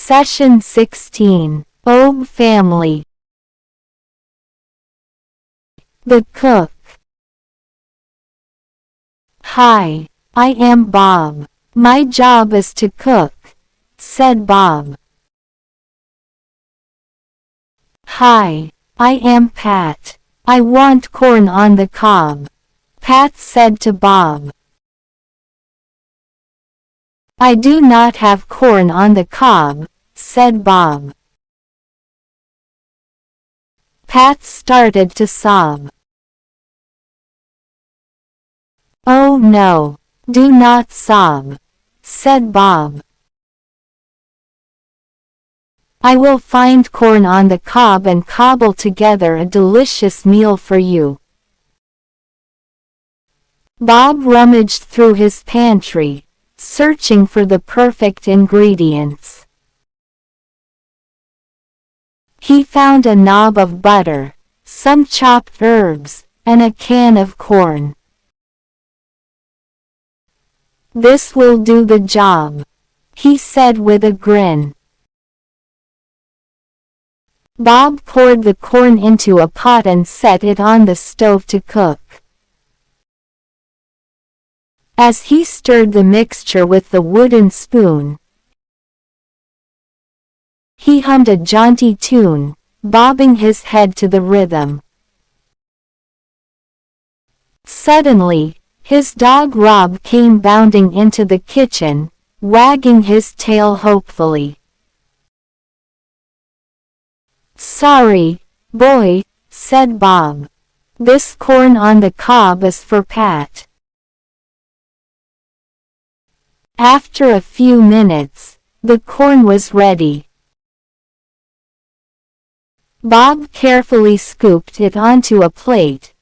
Session 16. OB Family. The cook. Hi, I am Bob. My job is to cook, said Bob. Hi, I am Pat. I want corn on the cob, Pat said to Bob. I do not have corn on the cob, said Bob. Pat started to sob. Oh no, do not sob, said Bob. I will find corn on the cob and cobble together a delicious meal for you. Bob rummaged through his pantry, searching for the perfect ingredients. He found a knob of butter, some chopped herbs, and a can of corn. This will do the job, he said with a grin. Bob poured the corn into a pot and set it on the stove to cook. As he stirred the mixture with the wooden spoon, he hummed a jaunty tune, bobbing his head to the rhythm. Suddenly, his dog Rob came bounding into the kitchen, wagging his tail hopefully. Sorry, boy, said Bob. This corn on the cob is for Pat. After a few minutes, the corn was ready. Bob carefully scooped it onto a plate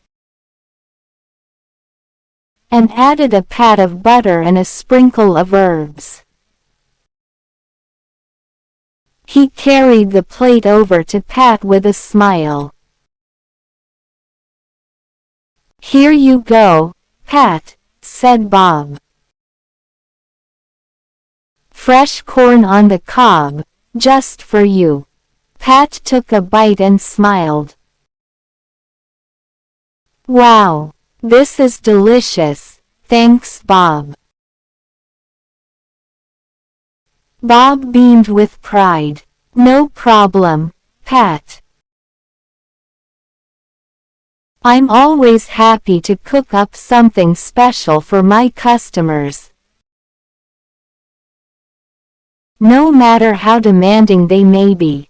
and added a pat of butter and a sprinkle of herbs. He carried the plate over to Pat with a smile. Here you go, Pat, said Bob. Fresh corn on the cob, just for you. Pat took a bite and smiled. Wow, this is delicious, thanks Bob. Bob beamed with pride. No problem, Pat. I'm always happy to cook up something special for my customers, no matter how demanding they may be.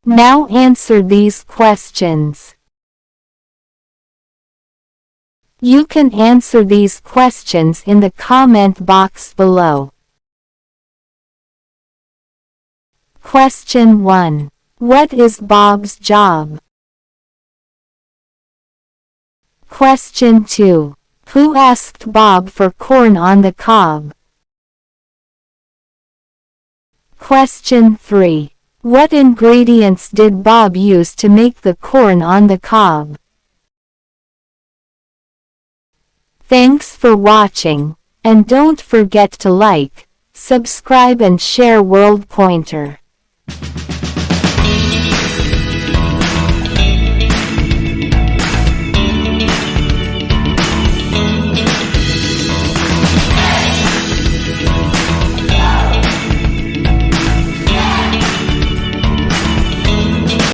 Now answer these questions. You can answer these questions in the comment box below. Question 1. What is Bob's job? Question 2. Who asked Bob for corn on the cob? Question 3. What ingredients did Bob use to make the corn on the cob? Thanks for watching, and don't forget to like, subscribe and share World Pointer.